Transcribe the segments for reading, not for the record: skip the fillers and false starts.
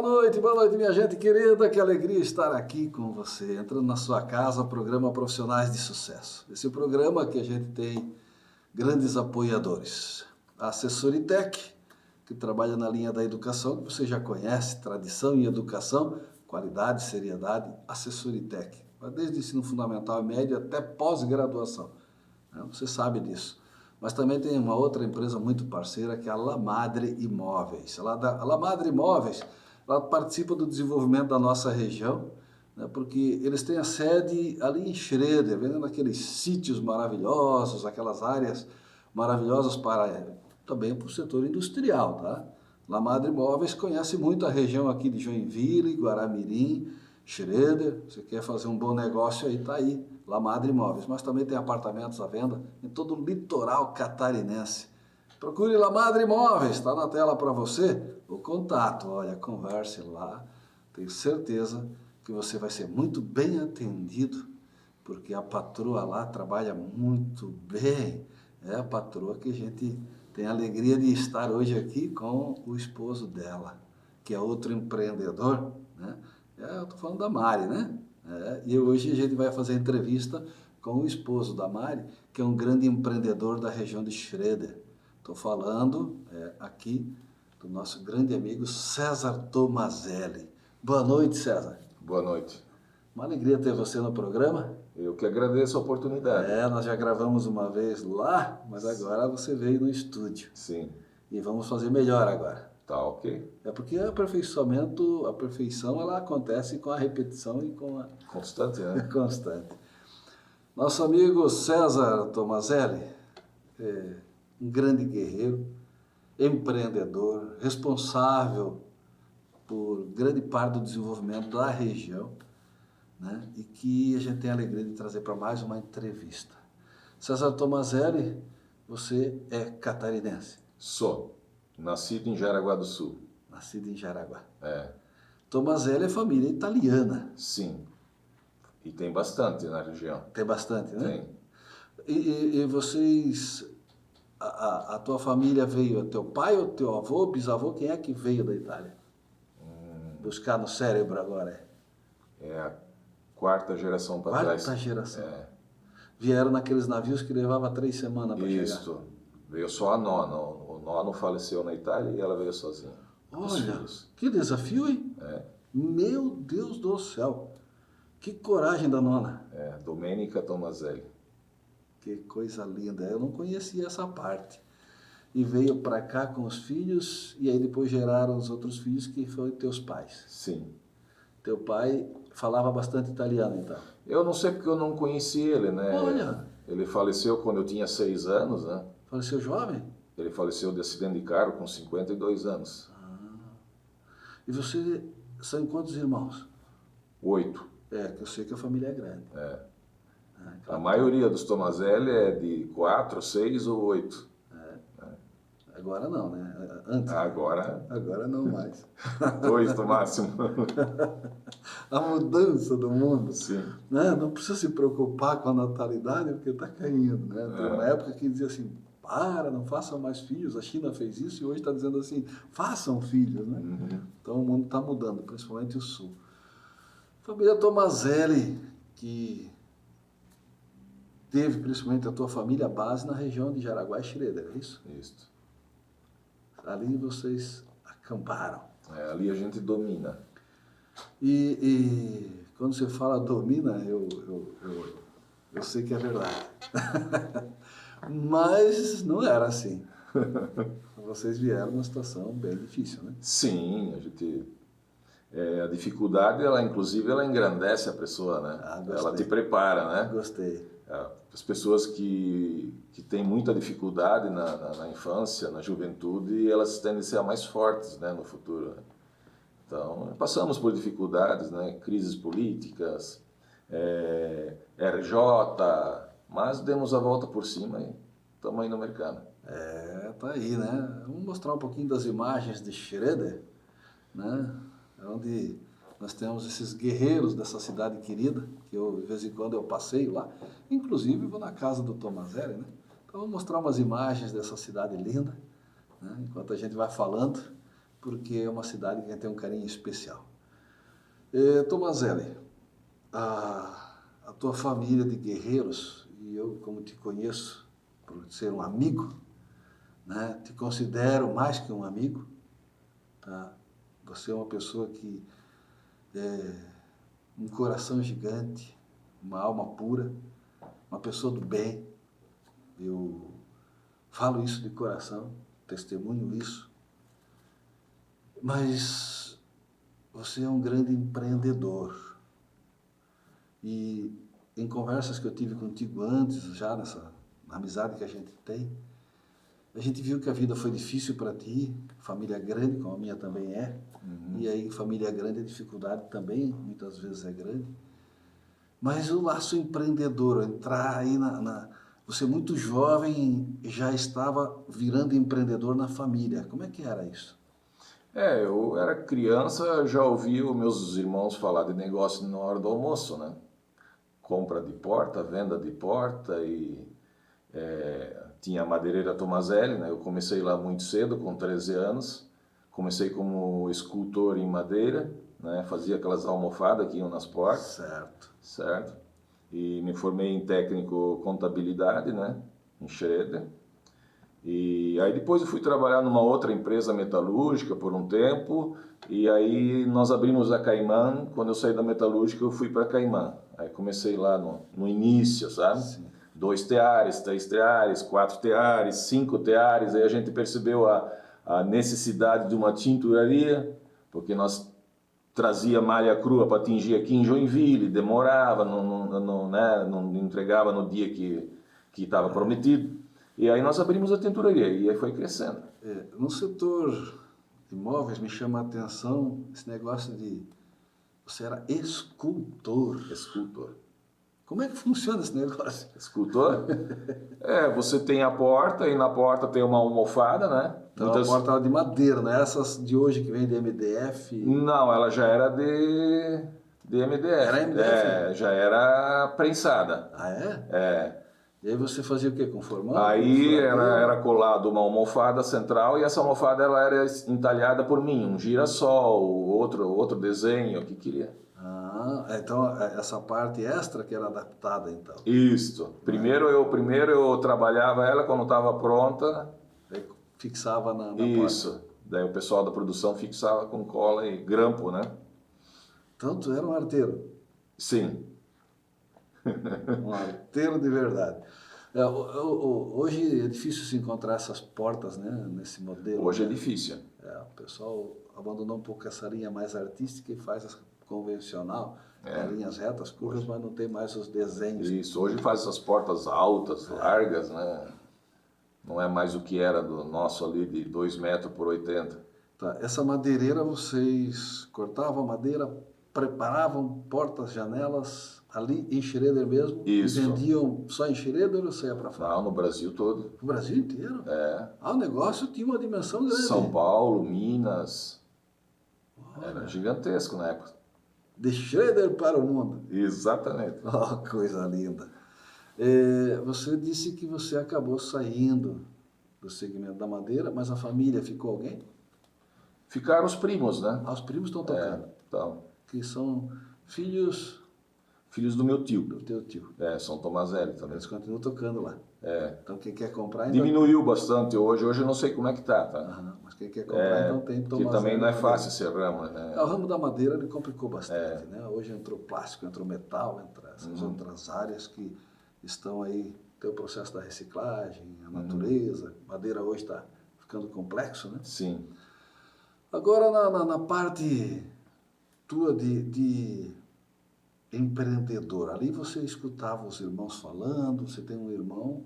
boa noite, minha gente querida, que alegria estar aqui com você, entrando na sua casa, o programa Profissionais de Sucesso. Esse é o programa que a gente tem grandes apoiadores. A Assessoritec, que trabalha na linha da educação, que você já conhece, tradição em educação, qualidade, seriedade, Assessoritec. Desde o ensino fundamental e médio até pós-graduação. Você sabe disso. Mas também tem uma outra empresa muito parceira, que é a Lamadre Imóveis. A Lamadre Imóveis, ela participa do desenvolvimento da nossa região, né, porque eles têm a sede ali em Schroeder, vendendo aqueles sítios maravilhosos, aquelas áreas maravilhosas também para o setor industrial, tá? Lamadre Imóveis conhece muito a região aqui de Joinville, Guaramirim, Schroeder. Você quer fazer um bom negócio aí, tá aí, Lamadre Imóveis. Mas também tem apartamentos à venda em todo o litoral catarinense. Procure Lamadre Imóveis, está na tela para você o contato. Olha, converse lá, tenho certeza que você vai ser muito bem atendido, porque a patroa lá trabalha muito bem. É a patroa que a gente tem a alegria de estar hoje aqui com o esposo dela, que é outro empreendedor, né? Eu estou falando da Mari, né? E hoje a gente vai fazer entrevista com o esposo da Mari, que é um grande empreendedor da região de Schroeder. Estou falando aqui do nosso grande amigo César Tomazelli. Boa noite, César. Boa noite. Uma alegria ter você no programa. Eu que agradeço a oportunidade. Nós já gravamos uma vez lá, mas agora você veio no estúdio. Sim. E vamos fazer melhor agora. Tá ok. É porque a perfeição, ela acontece com a repetição e com a... Constante, né? Constante. Nosso amigo César Tomazelli é um grande guerreiro, empreendedor, responsável por grande parte do desenvolvimento da região, né? E que a gente tem a alegria de trazer para mais uma entrevista. César Tomazelli, você é catarinense? Sou. Nascido em Jaraguá do Sul. Nascido em Jaraguá. É. Tomazelli é família italiana. Sim. E tem bastante na região. Tem bastante, né? Tem. E vocês... A tua família veio, teu pai ou teu avô, bisavô, quem é que veio da Itália? Buscar no cérebro agora, É a quarta geração para trás. Quarta geração. É. Vieram naqueles navios que levava 3 semanas para chegar. Isso. Veio só a nona. O nono faleceu na Itália e ela veio sozinha. Olha, que desafio, hein? É. Meu Deus do céu. Que coragem da nona. Domenica Tomazelli. Que coisa linda. Eu não conhecia essa parte. E veio para cá com os filhos e aí depois geraram os outros filhos que foram teus pais. Sim. Teu pai falava bastante italiano, então? Eu não sei porque eu não conheci ele, né? Olha. Ele faleceu quando eu tinha 6 anos, né? Faleceu jovem? Ele faleceu de acidente de carro com 52 anos. E você, são quantos irmãos? 8. Que eu sei que a família é grande. A maioria dos Tomazelli é de 4, 6 ou 8. Agora não, né? Antes. Agora não mais. 2 no máximo. A mudança do mundo. Sim. Né? Não precisa se preocupar com a natalidade, porque está caindo. Né? Tem uma época que dizia assim, não façam mais filhos. A China fez isso e hoje está dizendo assim, façam filhos. Né? Então o mundo está mudando, principalmente o Sul. Família Tomazelli, que teve principalmente a tua família base na região de Jaraguá e Schroeder, é isso? Isso. Ali vocês acamparam. Ali a gente domina. E quando você fala domina, eu sei que é verdade. Mas não era assim. Vocês vieram numa situação bem difícil, né? Sim, a gente... a dificuldade, inclusive, ela engrandece a pessoa, né? Ela te prepara, né? Gostei. As pessoas que têm muita dificuldade na infância, na juventude, elas tendem a ser mais fortes, né, no futuro. Então, passamos por dificuldades, né? Crises políticas, RJ, mas demos a volta por cima e estamos aí no mercado. Tá aí, né? Vamos mostrar um pouquinho das imagens de Schroeder, né? Onde nós temos esses guerreiros dessa cidade querida, que de vez em quando eu passeio lá. Inclusive, vou na casa do Tomazelli, né? Então, vou mostrar umas imagens dessa cidade linda, né? Enquanto a gente vai falando porque é uma cidade que tem um carinho especial. Tomazelli, a tua família de guerreiros, e eu, como te conheço, por ser um amigo, né, te considero mais que um amigo, tá? Você é uma pessoa que um coração gigante, uma alma pura, uma pessoa do bem. Eu falo isso de coração, testemunho isso. Mas você é um grande empreendedor. E em conversas que eu tive contigo antes, já nessa amizade que a gente tem, a gente viu que a vida foi difícil para ti, família grande, como a minha também é. E aí, família grande, a dificuldade também, muitas vezes é grande. Mas o laço empreendedor, entrar aí Você muito jovem já estava virando empreendedor na família. Como é que era isso? Eu era criança, já ouvi os meus irmãos falar de negócio na hora do almoço, né? Compra de porta, venda de porta e tinha a madeireira Tomazelli, né? Eu comecei lá muito cedo, com 13 anos. Comecei como escultor em madeira, né? Fazia aquelas almofadas que iam nas portas. Certo. Certo. E me formei em técnico contabilidade, né? Em Schroeder. E aí depois eu fui trabalhar numa outra empresa metalúrgica por um tempo, e aí nós abrimos a Caimã. Quando eu saí da metalúrgica eu fui para Caimã. Aí comecei lá no início, sabe? Sim. 2 teares, 3 teares, 4 teares, 5 teares. Aí a gente percebeu a necessidade de uma tinturaria, porque nós trazia malha crua para atingir aqui em Joinville, demorava, não entregava no dia que estava prometido. E aí nós abrimos a tinturaria e aí foi crescendo. No setor de imóveis me chama a atenção esse negócio de... Você era escultor. Escultor. Como é que funciona esse negócio? Escultor? Você tem a porta e na porta tem uma almofada, né? Então a porta era de madeira, não é essas de hoje que vem de MDF? Não, ela já era de MDF. Era MDF? Já era prensada. Ah, é? É. E aí você fazia o quê? Com formão? Aí era colado uma almofada central e essa almofada ela era entalhada por mim, um girassol, outro desenho, o que queria. Então essa parte extra que era adaptada então. Isso. Primeiro eu trabalhava ela quando estava pronta. Aí fixava na Isso. porta. Daí o pessoal da produção fixava com cola e grampo, né? Então tu era um arteiro. Sim. Um arteiro de verdade. Hoje é difícil se encontrar essas portas, né, nesse modelo. Hoje né? é difícil. O pessoal abandonou um pouco essa linha mais artística e faz essa convencional, linhas retas, curvas, mas não tem mais os desenhos. Isso, hoje faz essas portas altas, largas, né? Não é mais o que era do nosso ali de 2 metros por 80. Tá. Essa madeireira, vocês cortavam a madeira, preparavam portas, janelas ali em Schroeder mesmo? Isso. E vendiam só em Schroeder ou saia para fora? Não, no Brasil todo. O Brasil inteiro? O negócio tinha uma dimensão grande. São Paulo, Minas. Era gigantesco na época. De Schroeder para o mundo. Exatamente. Oh, coisa linda. Você disse que você acabou saindo do segmento da madeira, mas a família ficou alguém? Ficaram os primos, né? Os primos estão tocando. Então. Que são filhos... Filhos do meu tio. Do teu tio. São Tomazelli também. Eles continuam tocando lá. Então quem quer comprar... Ainda... Diminuiu bastante hoje eu não sei como é que tá? Mas quem quer comprar então tem Tomazelli. Que também não é fácil esse ramo, né? O ramo da madeira ele complicou bastante, né? Hoje entrou plástico, entrou metal, entrou essas outras áreas que estão aí, tem o processo da reciclagem, a natureza, madeira hoje está ficando complexo, né? Sim. Agora na parte tua de empreendedor, ali você escutava os irmãos falando, você tem um irmão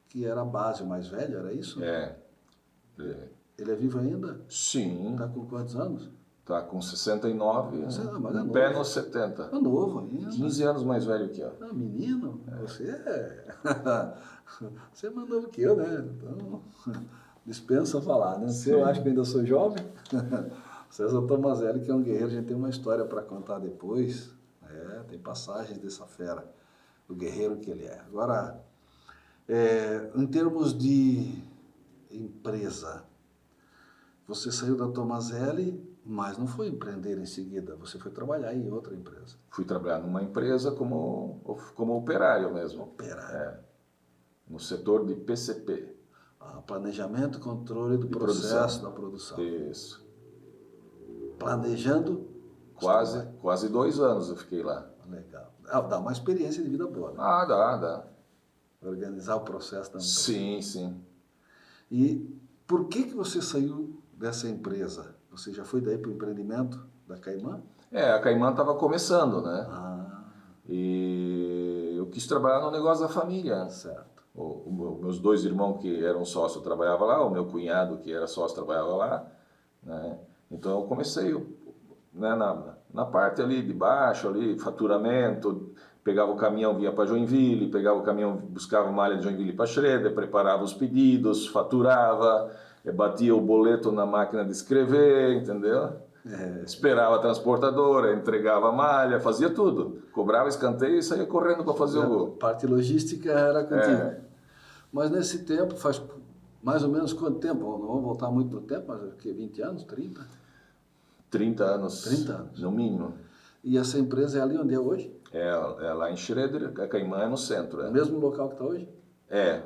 que era a base, o mais velho, era isso? Ele é vivo ainda? Sim. Está com quantos anos? Está com 69, um pé nos 70. É novo ainda. 15 anos mais velho que eu. Menino, você é mais novo que eu, né? Então, dispensa falar, né? Se eu acho que ainda sou jovem, César Tomazelli, que é um guerreiro, a gente tem uma história para contar depois, tem passagens dessa fera, o guerreiro que ele é. Agora, em termos de empresa, você saiu da Tomazelli, mas não foi empreender em seguida, você foi trabalhar em outra empresa. Fui trabalhar numa empresa como operário mesmo. Operário. No setor de PCP. Planejamento e controle do processo da produção. Isso. Planejando? Quase 2 anos eu fiquei lá. Legal. Dá uma experiência de vida boa, né? Dá. Organizar o processo da empresa. Sim. E por que você saiu dessa empresa? Você já foi daí para o empreendimento da Caimã? A Caimã estava começando, né? E eu quis trabalhar no negócio da família. Certo. Meus 2 irmãos que eram sócios trabalhavam lá, o meu cunhado que era sócio trabalhava lá, né? Então eu comecei, né, na parte ali de baixo, ali, faturamento, pegava o caminhão, vinha para Joinville, pegava o caminhão, buscava malha de Joinville para Schroeder, preparava os pedidos, faturava, batia o boleto na máquina de escrever, entendeu? Esperava a transportadora, entregava a malha, fazia tudo. Cobrava escanteio e saía correndo para fazer o gol. Parte logística era contigo. Mas nesse tempo, faz mais ou menos quanto tempo? Não vamos voltar muito no tempo, mas o quê? 20 anos? 30? 30 anos. 30 anos. No mínimo. E essa empresa é ali onde é hoje? É lá em Schroeder, a Caimã é no centro. No mesmo local que está hoje? É.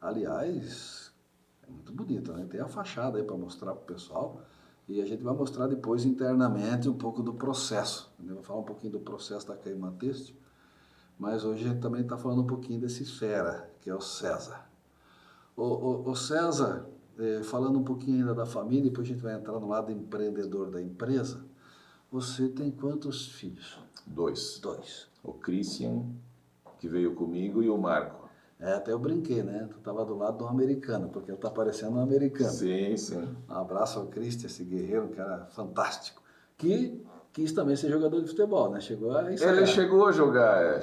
Aliás, é muito bonita, né? Tem a fachada aí para mostrar para o pessoal. E a gente vai mostrar depois internamente um pouco do processo. Eu vou falar um pouquinho do processo da Caimã Têxtil. Mas hoje a gente também está falando um pouquinho desse fera, que é o César. O César, falando um pouquinho ainda da família, depois a gente vai entrar no lado empreendedor da empresa. Você tem quantos filhos? 2. 2. O Christian, que veio comigo, e o Marco. Até eu brinquei, né? Tu estava do lado do americano, porque ele está parecendo um americano. Sim. Um abraço ao Christian, esse guerreiro, um cara fantástico. Que quis também ser jogador de futebol, né? Chegou a ensaiar. Ele chegou a jogar.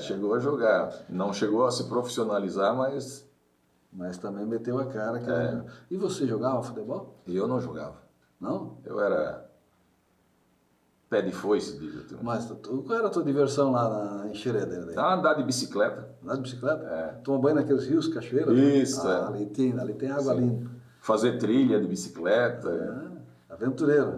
Não chegou a se profissionalizar, mas também meteu a cara. E você jogava futebol? E eu não jogava. Não? Eu era pé de foice, diz. Mas qual era a tua diversão lá em Schroeder? Andar de bicicleta. Andar de bicicleta? Tomar banho naqueles rios, cachoeiras? Isso, ali tem água limpa. Fazer trilha de bicicleta. Aventureiro.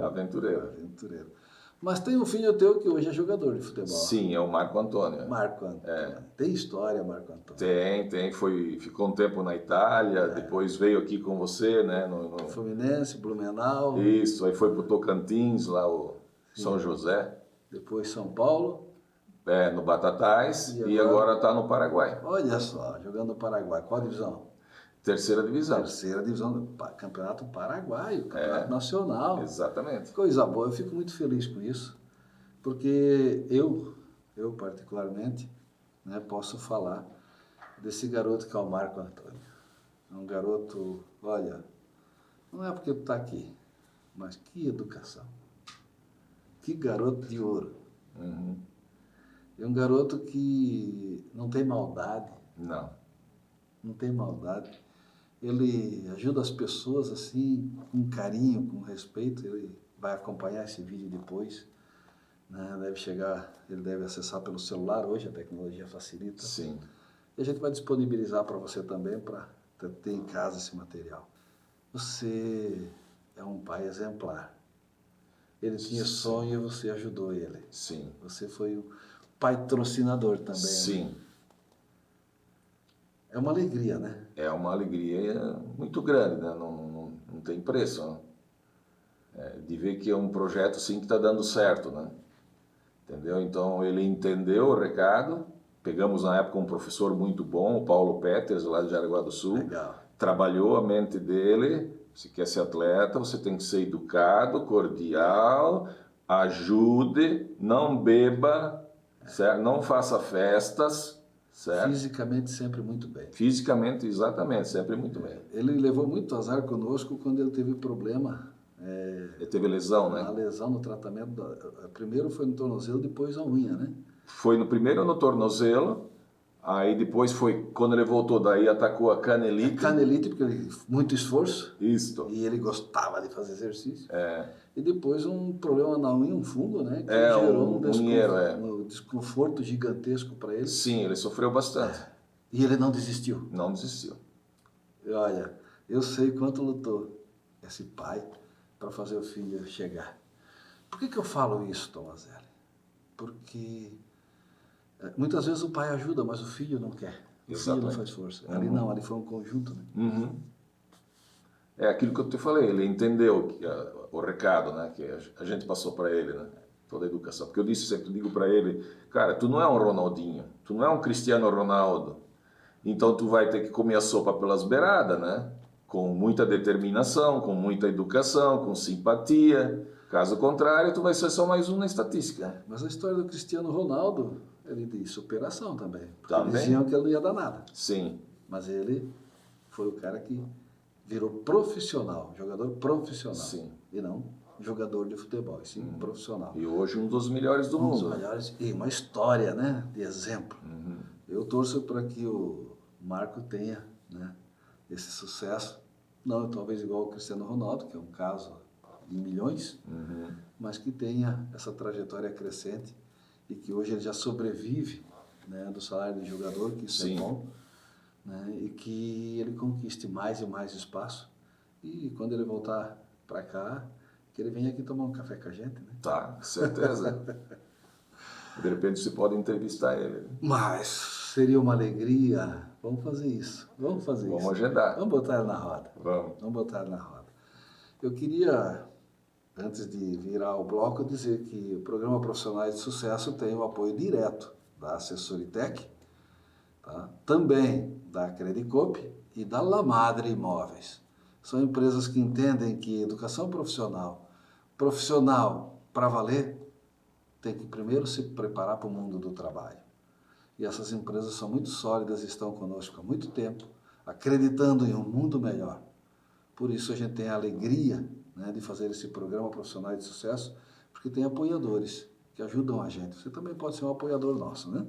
Mas tem um filho teu que hoje é jogador de futebol. Sim, é o Marco Antônio. Marco Antônio. Tem história, Marco Antônio? Tem. Ficou um tempo na Itália, depois veio aqui com você, né? No Fluminense, Blumenau. Isso, aí foi pro Tocantins, lá o São José. Depois São Paulo. No Batatais e agora está no Paraguai. Olha só, jogando no Paraguai. Qual divisão? Terceira divisão. Terceira divisão do Campeonato Paraguaio, Campeonato Nacional. Exatamente. Coisa boa, eu fico muito feliz com isso, porque eu particularmente, né, posso falar desse garoto que é o Marco Antônio. É um garoto, olha, não é porque tu está aqui, mas que educação. Que garoto de ouro. É um garoto que não tem maldade. Não tem maldade. Ele ajuda as pessoas assim, com carinho, com respeito. Ele vai acompanhar esse vídeo depois, né? Ele deve acessar pelo celular, hoje a tecnologia facilita. Sim. E a gente vai disponibilizar para você também, para ter em casa esse material. Você é um pai exemplar. Ele tinha sonho e você ajudou ele. Sim. Você foi o patrocinador também. Sim. Né? É uma alegria, né? É uma alegria muito grande, né? Não tem preço, né? De ver que é um projeto sim que está dando certo, né? Entendeu? Então ele entendeu o recado. Pegamos na época um professor muito bom, o Paulo Peters, lá de Jaraguá do Sul. Legal. Trabalhou a mente dele. Se quer ser atleta, você tem que ser educado, cordial, ajude, não beba, certo? Não faça festas. Certo. Fisicamente sempre muito bem. Fisicamente, exatamente, sempre muito bem. Ele levou muito azar conosco quando ele teve problema. Ele teve lesão, né? A lesão no tratamento. Primeiro foi no tornozelo, depois a unha, né? Foi primeiro no tornozelo, aí depois foi, quando ele voltou daí, atacou a canelite. A canelite, porque muito esforço. Isso. E ele gostava de fazer exercício. E depois um problema na unha, um fungo, né? Que gerou um desconforto gigantesco para ele. Sim, ele sofreu bastante. E ele não desistiu. Não desistiu. E olha, eu sei quanto lutou esse pai para fazer o filho chegar. Por que eu falo isso, Tomazelli? Porque muitas vezes o pai ajuda, mas o filho não quer. O filho não faz força. Ali não, ali foi um conjunto. Né? Uhum. É aquilo que eu te falei, ele entendeu o recado, né, que a gente passou para ele, né, toda a educação. Porque eu sempre digo para ele, cara, tu não é um Ronaldinho, tu não é um Cristiano Ronaldo, então tu vai ter que comer a sopa pelas beiradas, né, com muita determinação, com muita educação, com simpatia. Caso contrário, tu vai ser só mais um na estatística. Mas a história do Cristiano Ronaldo, ele de superação também. Porque Também. diziam que ele não ia dar nada. Sim. Mas ele foi o cara que virou profissional, jogador profissional. Sim. E não jogador de futebol, e sim profissional. E hoje um dos melhores do Um dos mundo. melhores, e uma história, né, de exemplo. Uhum. Eu torço para que o Marco tenha, né, esse sucesso, não talvez igual ao Cristiano Ronaldo, que é um caso de milhões, mas que tenha essa trajetória crescente e que hoje ele já sobrevive, né, do salário de jogador, que isso Sim. é bom, né, e que ele conquiste mais e mais espaço e quando ele voltar para cá, que ele venha aqui tomar um café com a gente, né? Tá, com certeza. De repente você pode entrevistar ele. Mas seria uma alegria. Vamos fazer isso. Vamos fazer Vamos isso. agendar. Vamos botar ele na roda. Vamos. Botar ele na roda. Eu queria, antes de virar o bloco, dizer que o programa Profissionais de Sucesso tem o apoio direto da Assessoritec, tá? Também da Credicop e da La Madre Imóveis. São empresas que entendem que educação profissional para valer, tem que primeiro se preparar para o mundo do trabalho. E essas empresas são muito sólidas e estão conosco há muito tempo, acreditando em um mundo melhor. Por isso a gente tem a alegria, né, de fazer esse programa Profissionais de Sucesso, porque tem apoiadores que ajudam a gente. Você também pode ser um apoiador nosso, né?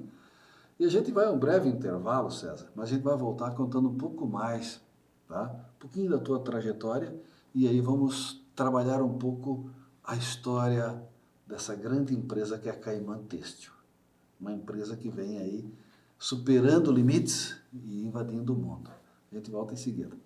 E a gente vai a um breve intervalo, César, mas a gente vai voltar contando um pouco mais, tá? Um pouquinho da tua trajetória, e aí vamos trabalhar um pouco a história dessa grande empresa que é a Caimã Têxtil. Uma empresa que vem aí superando limites e invadindo o mundo. A gente volta em seguida.